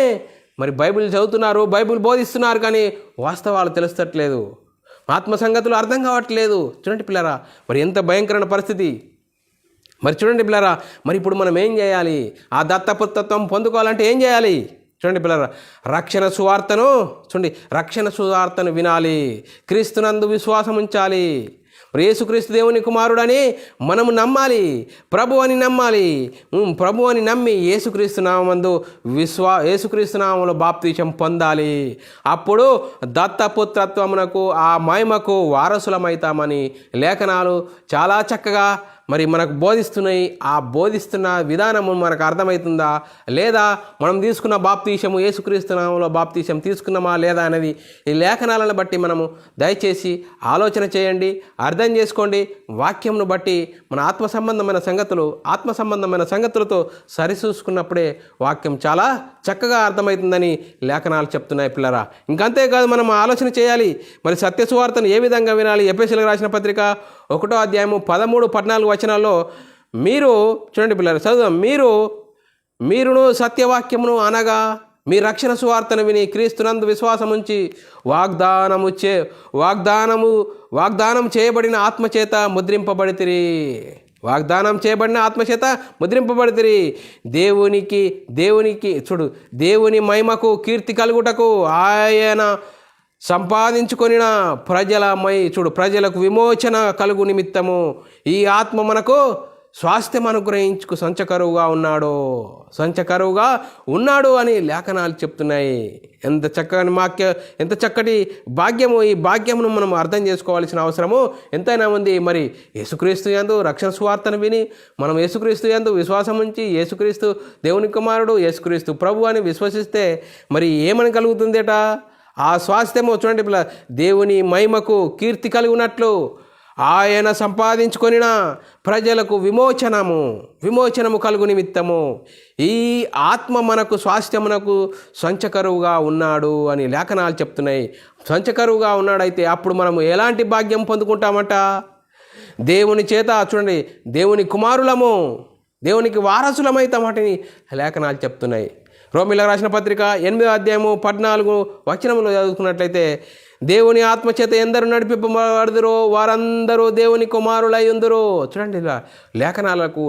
మరి బైబిల్ చదువుతున్నారు, బైబిల్ బోధిస్తున్నారు, కానీ వాస్తవాలు తెలుస్తట్లేదు, ఆత్మ సంగతులు అర్థం కావట్లేదు. చూడండి పిల్లరా, మరి ఎంత భయంకరమైన పరిస్థితి. మరి చూడండి పిల్లరా, మరి ఇప్పుడు మనం ఏం చేయాలి? ఆ దత్తపుత్రత్వం పొందుకోవాలంటే ఏం చేయాలి? చూడండి పిల్లరా, రక్షణ సువార్తను వినాలి, క్రీస్తునందు విశ్వాసం ఉంచాలి. యేసుక్రీస్తు దేవుని కుమారుడని మనము నమ్మాలి, ప్రభు అని నమ్మి యేసుక్రీస్తు నామములో బాప్తీసం పొందాలి. అప్పుడు దత్తపుత్రత్వమునకు ఆ మహిమకు వారసులమైతామని లేఖనాలు చాలా చక్కగా మరి మనకు బోధిస్తున్నాయి. ఆ బోధిస్తున్న విధానము మనకు అర్థమవుతుందా లేదా? మనం తీసుకున్న బాప్తీసము యేసుక్రీస్తు నామములో బాప్తీసం తీసుకున్నామా లేదా అనేది ఈ లేఖనాలను బట్టి మనము దయచేసి ఆలోచన చేయండి, అర్థం చేసుకోండి. వాక్యంను బట్టి మన ఆత్మ సంబంధమైన సంగతులతో సరిచూసుకున్నప్పుడే వాక్యం చాలా చక్కగా అర్థమవుతుందని లేఖనాలు చెప్తున్నాయి పిల్లరా. ఇంకంతేకాదు, మనం ఆలోచన చేయాలి, మరి సత్యసువార్తను ఏ విధంగా వినాలి? ఎఫెసీయులకు రాసిన పత్రిక 1వ అధ్యాయము 13-14 వచనాల్లో మీరు చూడండి పిల్లలు, చదువుదాం. మీరును సత్యవాక్యమును అనగా మీ రక్షణ సువార్తను విని క్రీస్తునందు విశ్వాసం ఉంచి వాగ్దానం చేయబడిన ఆత్మచేత ముద్రింపబడితిరి. వాగ్దానం చేయబడిన ఆత్మచేత ముద్రింపబడితిరి. దేవుని మహిమకు కీర్తి కలుగుటకు ఆయన సంపాదించుకొనిన ప్రజలకు విమోచన కలుగు నిమిత్తము ఈ ఆత్మ మనకు స్వాస్థ్యం అనుగ్రహించుకు సంచకరువుగా ఉన్నాడు అని లేఖనాలు చెప్తున్నాయి. ఎంత చక్కటి భాగ్యము. ఈ భాగ్యమును మనం అర్థం చేసుకోవాల్సిన అవసరము ఎంతైనా ఉంది. మరి యేసుక్రీస్తు యందు రక్షణ సువార్తను విని మనం యేసుక్రీస్తు యందు విశ్వాసం ఉంచి యేసుక్రీస్తు దేవుని కుమారుడు, యేసుక్రీస్తు ప్రభు అని విశ్వసిస్తే మరి ఏమని కలుగుతుందేట? ఆ స్వాస్థ్యము చూడండి, దేవుని మహిమకు కీర్తి కలుగునట్లు ఆయన సంపాదించుకొనిన ప్రజలకు విమోచనము కలుగు నిమిత్తము ఈ ఆత్మ మనకు స్వాస్థ్యమునకు సంచకరువుగా ఉన్నాడు అని లేఖనాలు చెప్తున్నాయి. సంచకరువుగా ఉన్నాడైతే అప్పుడు మనము ఎలాంటి భాగ్యం పొందుకుంటామట? దేవుని చేత చూడండి, దేవుని కుమారులము, దేవునికి వారసులమైతామని లేఖనాలు చెప్తున్నాయి. రోమీయులకు రాసిన పత్రిక 8వ అధ్యాయము 14 వచనములో చదువుకున్నట్లయితే, దేవుని ఆత్మచేత ఎందరు నడిపింపబడుదురో వారందరూ దేవుని కుమారులై ఉందురు. చూడండి, ఇలా లేఖనాలకు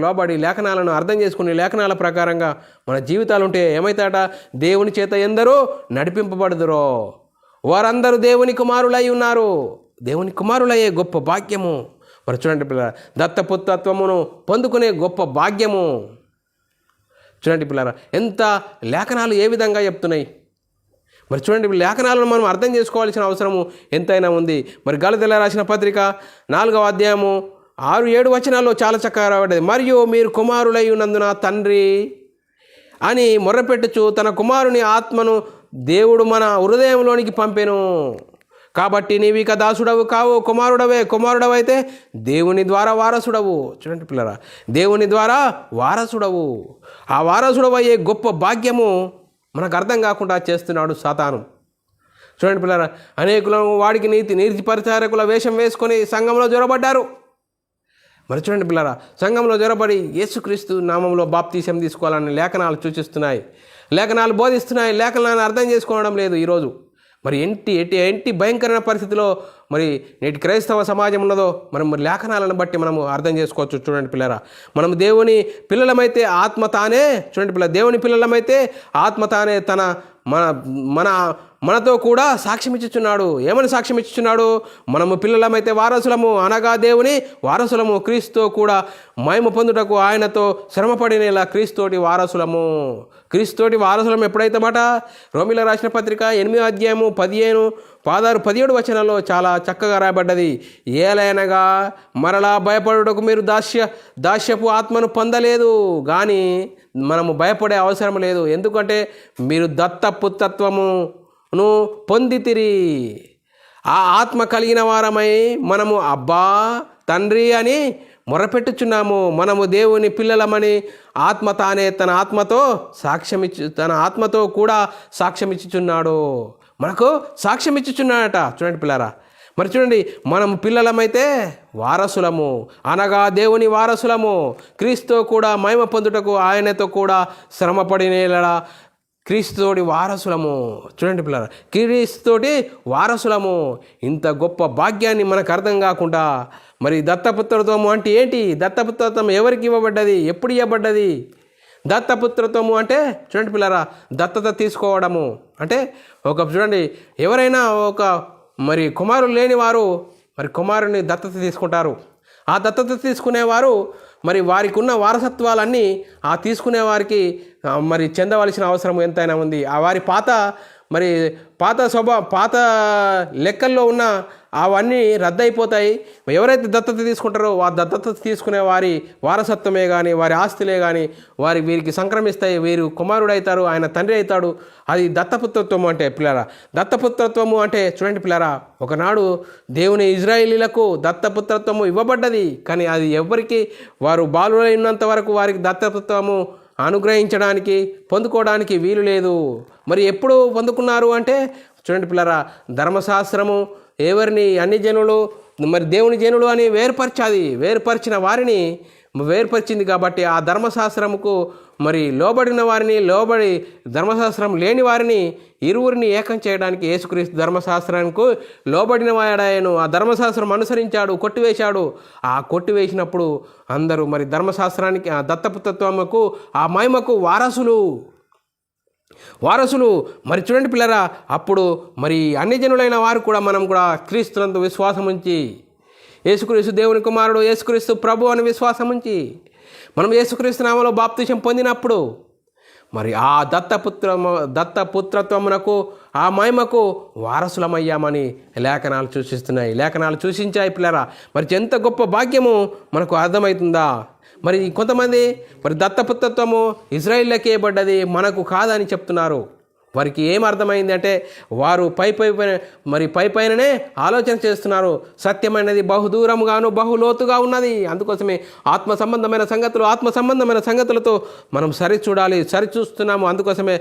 లోబడి లేఖనాలను అర్థం చేసుకుని లేఖనాల ప్రకారంగా మన జీవితాలు ఉంటే ఏమైతాట? దేవుని చేత ఎందరూ నడిపింపబడుదురో వారందరూ దేవుని కుమారులై ఉన్నారు. దేవుని కుమారులయ్యే గొప్ప భాగ్యము. మరి చూడండి పిల్లల, దత్తపుత్రత్వమును పొందుకునే గొప్ప భాగ్యము. చూడండి పిల్లరా, ఎంత లేఖనాలు ఏ విధంగా చెప్తున్నాయి. మరి చూడండి, లేఖనాలను మనం అర్థం చేసుకోవాల్సిన అవసరము ఎంతైనా ఉంది. మరి గలతీయులకు రాసిన పత్రిక 4వ అధ్యాయము 6-7 వచనాల్లో చాలా చక్కగా రాబడ్డది. మరియు మీరు కుమారులై ఉన్నందున తండ్రి అని మొర్రపెట్టుచు తన కుమారుని ఆత్మను దేవుడు మన హృదయంలోనికి పంపెను. కాబట్టి నీవిక దాసుడవు కావు, కుమారుడవైతే దేవుని ద్వారా వారసుడవు. చూడండి పిల్లరా, దేవుని ద్వారా వారసుడవు. ఆ వారసుడవయ్యే గొప్ప భాగ్యము మనకు అర్థం కాకుండా చేస్తున్నాడు సాతాను. చూడండి పిల్లరా, అనేకులను వాడికి నీతి పరిచారకుల వేషం వేసుకొని సంఘంలో జొరబడ్డారు. మరి చూడండి పిల్లరా, సంఘంలో జొరబడి యేసుక్రీస్తు నామంలో బాప్తీసం తీసుకోవాలని లేఖనాలు సూచిస్తున్నాయి, లేఖనాలు బోధిస్తున్నాయి. లేఖనాలను అర్థం చేసుకోవడం లేదు ఈరోజు. మరి ఏంటి భయంకరమైన పరిస్థితిలో మరి నేటి క్రైస్తవ సమాజం ఉన్నదో మనం లేఖనాలను బట్టి మనము అర్థం చేసుకోవచ్చు. చూడండి పిల్లరా, మనం దేవుని పిల్లలమైతే ఆత్మ తానే, చూడండి పిల్లల, దేవుని పిల్లలమైతే ఆత్మ తానే మనతో కూడా సాక్ష్యం ఇచ్చుచున్నాడు. ఏమని సాక్ష్యం ఇచ్చుచున్నాడు? మనము పిల్లలమైతే వారసులము, అనగా దేవుని వారసులము, క్రీస్తుతో కూడా మహిమ పొందుటకు ఆయనతో శ్రమపడినేలా క్రీస్తుతోటి వారసులం ఎప్పుడైతే మాట రోమీయులకు రాసిన పత్రిక 8వ అధ్యాయము 15-17 వచనాల్లో చాలా చక్కగా రాయబడ్డది. ఏలైనగా మరలా భయపడుటకు మీరు దాస్యపు ఆత్మను పొందలేదు, కానీ మనము భయపడే అవసరం లేదు. ఎందుకంటే మీరు దత్తపుత్రత్వమును పొందితిరి. ఆ ఆత్మ కలిగిన వారమై మనము అబ్బా తండ్రి అని మొరపెట్టుచున్నాము. మనము దేవుని పిల్లలమని ఆత్మ తానే తన ఆత్మతో కూడా సాక్ష్యం ఇచ్చుచున్నాడు. మనకు సాక్ష్యం ఇచ్చుచున్నాడట. చూడండి పిల్లరా, మరి చూడండి, మనం పిల్లలమైతే వారసులము, అనగా దేవుని వారసులము, క్రీస్తుతో కూడా మహిమ పొందుటకు ఆయనతో కూడా శ్రమపడినేలా క్రీస్తుతోటి వారసులము. చూడండి పిల్లరా, క్రీస్తుతోటి వారసులము. ఇంత గొప్ప భాగ్యాన్ని మనకు అర్థం కాకుండా మరి దత్తపుత్రత్వము అంటే ఏంటి? దత్తపుత్రత్వం ఎవరికి ఇవ్వబడ్డది? ఎప్పుడు ఇవ్వబడ్డది? దత్తపుత్రత్వము అంటే చూడండి పిల్లరా, దత్తత తీసుకోవడము అంటే చూడండి, ఎవరైనా మరి కుమారులు లేని వారు మరి కుమారుని దత్తత తీసుకుంటారు. ఆ దత్తత తీసుకునేవారు మరి వారికి ఉన్న వారసత్వాలన్నీ ఆ తీసుకునే వారికి మరి చెందవలసిన అవసరం ఎంతైనా ఉంది. ఆ వారి పాత లెక్కల్లో ఉన్న అవన్నీ రద్దయిపోతాయి. ఎవరైతే దత్తత తీసుకుంటారో ఆ దత్తత తీసుకునే వారి వారసత్వమే కానీ వారి ఆస్తులే కానీ వీరికి సంక్రమిస్తాయి. వీరు కుమారుడైతారు, ఆయన తండ్రి అవుతాడు. అది దత్తపుత్రత్వము అంటే పిల్లరా. దత్తపుత్రత్వము అంటే చూడండి పిల్లరా, ఒకనాడు దేవుని ఇజ్రాయేలీలకు దత్తపుత్రత్వము ఇవ్వబడ్డది. కానీ అది ఎవరికి వారు బాలురైనంత వరకు వారికి దత్తపుత్రము పొందుకోవడానికి వీలు లేదు. మరి ఎప్పుడు పొందుకున్నారు అంటే చూడండి పిల్లరా, ధర్మశాస్త్రము ఎవరిని అన్ని జనులు మరి దేవుని జనులు అని వేరుపరిచిన వారిని వేర్పరిచింది కాబట్టి ఆ ధర్మశాస్త్రముకు మరి లోబడిన వారిని లోబడి ధర్మశాస్త్రం లేని వారిని ఇరువురిని ఏకం చేయడానికి యేసుక్రీస్తు ధర్మశాస్త్రానికి లోబడిన వాడాయను. ఆ ధర్మశాస్త్రం అనుసరించాడు, కొట్టివేశాడు. ఆ కొట్టివేసినప్పుడు అందరూ మరి ధర్మశాస్త్రానికి ఆ దత్తపుత్రత్వముకు ఆ మహిమకు వారసులు. మరి చూడండి పిల్లరా, అప్పుడు మరి అన్ని జనులైన వారు కూడా మనం కూడా క్రీస్తునందు విశ్వాసం ఉంచి యేసుక్రీస్తు దేవుని కుమారుడు, యేసుక్రీస్తు ప్రభు అని విశ్వాసం ఉంచి మనం యేసుక్రీస్తు నామములో బాప్తిసం పొందినప్పుడు మరి ఆ దత్తపుత్రత్వమునకు ఆ మహిమకు వారసులమయ్యామని లేఖనాలు సూచిస్తున్నాయి, లేఖనాలు సూచించాయి పిల్లరా. మరి ఎంత గొప్ప భాగ్యము మనకు అర్థమవుతుందా? మరి కొంతమంది మరి దత్తపుత్రత్వము ఇజ్రాయిల్లోకి ఇవ్వబడ్డది, మనకు కాదని చెప్తున్నారు. వారికి ఏం అర్థమైంది అంటే వారు పైపైననే ఆలోచన చేస్తున్నారు. సత్యమైనది బహుదూరముగాను బహులోతుగా ఉన్నది. అందుకోసమే ఆత్మ సంబంధమైన సంగతులతో మనం సరిచూస్తున్నాము. అందుకోసమే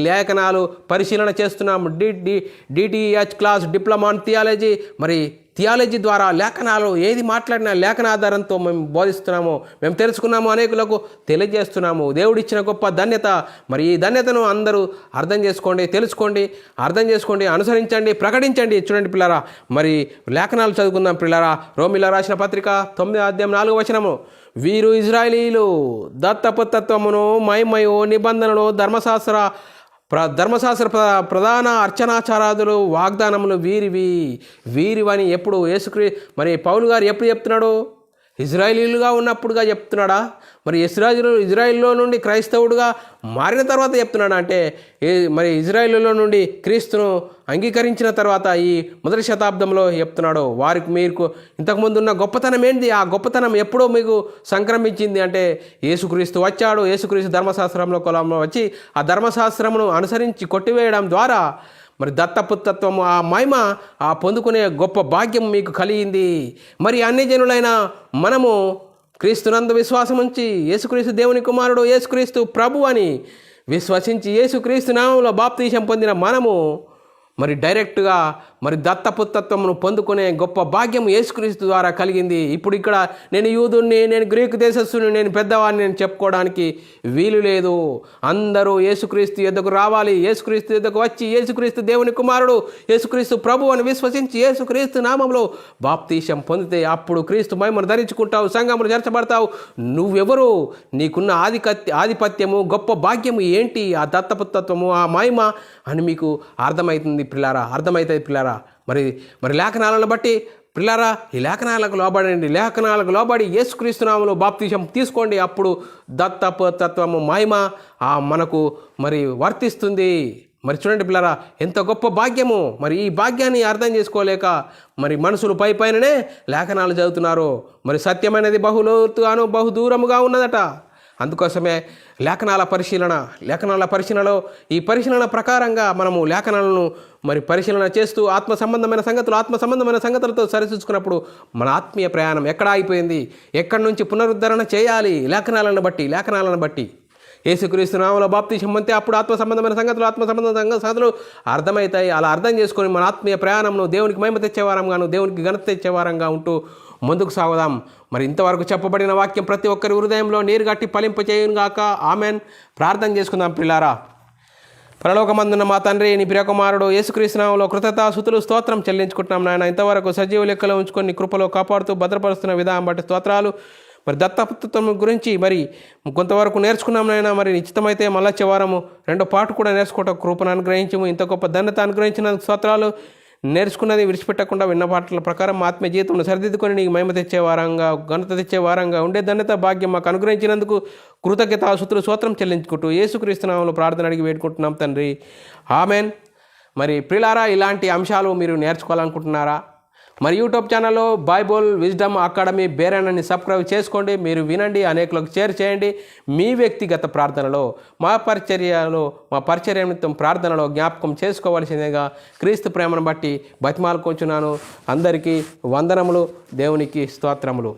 లేఖనాలు పరిశీలన చేస్తున్నాము. DTH class, diploma in theology, మరి థియాలజీ ద్వారా లేఖనాలు ఏది మాట్లాడినా లేఖన ఆధారంతో మేము బోధిస్తున్నాము, మేము తెలుసుకున్నాము, అనేకులకు తెలియజేస్తున్నాము. దేవుడిచ్చిన గొప్ప ధన్యత. మరి ఈ ధన్యతను అందరూ అర్థం చేసుకోండి, తెలుసుకోండి, అర్థం చేసుకోండి, అనుసరించండి, ప్రకటించండి. చూడండి పిల్లరా, మరి లేఖనాలు చదువుకుందాం పిల్లరా. రోమిలో రాసిన పత్రిక 9:4 వీరు ఇజ్రాయేలీలు దత్తపుత్రత్వమును మహిమయు నిబంధనలు ధర్మశాస్త్ర ప్రధాన అర్చనాచారాదులు వాగ్దానములు వీరివని ఎప్పుడు మరి పౌలు గారు ఎప్పుడు చెప్తున్నాడు? ఇజ్రాయేలీలుగా ఉన్నప్పుడుగా చెప్తున్నాడా? మరి ఇజ్రాయిల్లో నుండి క్రైస్తవుడుగా మారిన తర్వాత చెప్తున్నాడా? అంటే మరి ఇజ్రాయిల్లో నుండి క్రీస్తును అంగీకరించిన తర్వాత ఈ మొదటి శతాబ్దంలో చెప్తున్నాడు. వారికి మీకు ఇంతకుముందు ఉన్న గొప్పతనం ఏంటి? ఆ గొప్పతనం ఎప్పుడో మీకు సంక్రమించింది అంటే యేసుక్రీస్తు వచ్చాడు. యేసుక్రీస్తు ధర్మశాస్త్రంలో కొలంలో వచ్చి ఆ ధర్మశాస్త్రమును అనుసరించి కొట్టివేయడం ద్వారా మరి దత్తపుత్రత్వము ఆ మహిమ ఆ పొందుకునే గొప్ప భాగ్యం మీకు కలిగింది. మరి అన్ని జనులైన మనము క్రీస్తునందు విశ్వాసం ఉంచి యేసుక్రీస్తు దేవుని కుమారుడు, యేసుక్రీస్తు ప్రభు అని విశ్వసించి యేసుక్రీస్తు నామములో బాప్తిసం పొందిన మనము మరి డైరెక్ట్గా మరి దత్తపుత్రత్వమును పొందుకునే గొప్ప భాగ్యం యేసుక్రీస్తు ద్వారా కలిగింది. ఇప్పుడు ఇక్కడ నేను యూదుని, నేను గ్రీకు దేశస్థుని, నేను పెద్దవాడిని నేను చెప్పుకోవడానికి వీలు లేదు. అందరూ యేసుక్రీస్తు యొద్దకు రావాలి. యేసుక్రీస్తు యొద్దకు వచ్చి యేసుక్రీస్తు దేవుని కుమారుడు, యేసుక్రీస్తు ప్రభు అని విశ్వసించి యేసుక్రీస్తు నామంలో బాప్తిసం పొందితే అప్పుడు క్రీస్తు మహిమను ధరించుకుంటావు, సంఘమును చేర్చబడతావు. నువ్వెవరు? నీకున్న ఆధిపత్యము గొప్ప భాగ్యము ఏంటి? ఆ దత్తపుత్రత్వము ఆ మహిమ అని మీకు అర్థమవుతుంది పిల్లారా. మరి లేఖనాలను బట్టి పిల్లారా ఈ లేఖనాలకు లోబడండి. లేఖనాలకు లోబడి యేసుక్రీస్తు నామములో బాప్తిసం తీసుకోండి. అప్పుడు దత్తపుత్రత్వము మహిమ మనకు మరి వర్తిస్తుంది. మరి చూడండి పిల్లారా, ఎంత గొప్ప భాగ్యము. మరి ఈ భాగ్యాన్ని అర్థం చేసుకోలేక మరి మనుషులు పైననే లేఖనాలు చదువుతున్నారు. మరి సత్యమైనది బహులోతుగాను బహుదూరముగా ఉన్నదట. అందుకోసమే లేఖనాల పరిశీలనలో ఈ పరిశీలన ప్రకారంగా మనము లేఖనాలను మరి పరిశీలన చేస్తూ ఆత్మ సంబంధమైన సంగతులతో సరిచూసుకున్నప్పుడు మన ఆత్మీయ ప్రయాణం ఎక్కడ ఆగిపోయింది, ఎక్కడి నుంచి పునరుద్ధరణ చేయాలి? లేఖనాలను బట్టి యేసుక్రీస్తు నామములో బాప్తిసం పొందితే అప్పుడు ఆత్మ సంబంధమైన సంగతులు అర్థమవుతాయి. అలా అర్థం చేసుకొని మన ఆత్మీయ ప్రయాణంను దేవునికి మహిమ తెచ్చేవారంగాను, దేవునికి ఘనత తెచ్చేవారంగా ఉంటూ ముందుకు సాగుదాం. మరి ఇంతవరకు చెప్పబడిన వాక్యం ప్రతి ఒక్కరి హృదయంలో నీరు గట్టి ఫలింపచేయునుగాక. ఆమెన్. ప్రార్థన చేసుకుందాం పిల్లారా. పరలోకమందున్న మా తండ్రి, నీ ప్రియకుమారుడు యేసుక్రీస్తు నామములో కృతజ్ఞతాస్తుతులు స్తోత్రం చెల్లించుకుంటున్నాం నాయన. ఇంతవరకు సజీవ లెక్కలో ఉంచుకొని నీ కృపలో కాపాడుతూ భద్రపరుస్తున్న విధానం బట్టి స్తోత్రాలు. మరి దత్తపుత్రత్వం గురించి మరి కొంతవరకు నేర్చుకున్నాం నాయన. మరి నిశ్చితమైతే మళ్ళా వచ్చే వారము 2వ పార్ట్ కూడా నేర్చుకోవటం కృపను అనుగ్రహించము. ఇంత గొప్ప ధన్యత అనుగ్రహించిన స్తోత్రాలు. నేర్చుకున్నది విడిచిపెట్టకుండా విన్న పాటల ప్రకారం ఆత్మీయ జీవితంలో సరిదిద్దుకొని నీకు మహిమ తెచ్చేవారంగా, ఘనత తెచ్చేవారంగా ఉండే ధన్యత భాగ్యం మాకు అనుగ్రహించినందుకు కృతజ్ఞతాస్తుతులు స్తోత్రం చెల్లించుకుంటూ యేసుక్రీస్తు నామములో ప్రార్థన అడిగి వేడుకుంటున్నాం తండ్రి. ఆమెన్. మరి ప్రియులారా, ఇలాంటి అంశాలు మీరు నేర్చుకోవాలనుకుంటున్నారా? మరి యూట్యూబ్ ఛానల్లో బైబుల్ విజ్డమ్ అకాడమీ బేరనని సబ్స్క్రైబ్ చేసుకోండి. మీరు వినండి, అనేకులకు షేర్ చేయండి. మీ వ్యక్తిగత ప్రార్థనలో మా పరిచర్య నిమిత్తం ప్రార్థనలో జ్ఞాపకం చేసుకోవలసిందిగా క్రీస్తు ప్రేమను బట్టి బతిమాలుకొంచున్నాను. అందరికీ వందనములు, దేవునికి స్తోత్రములు.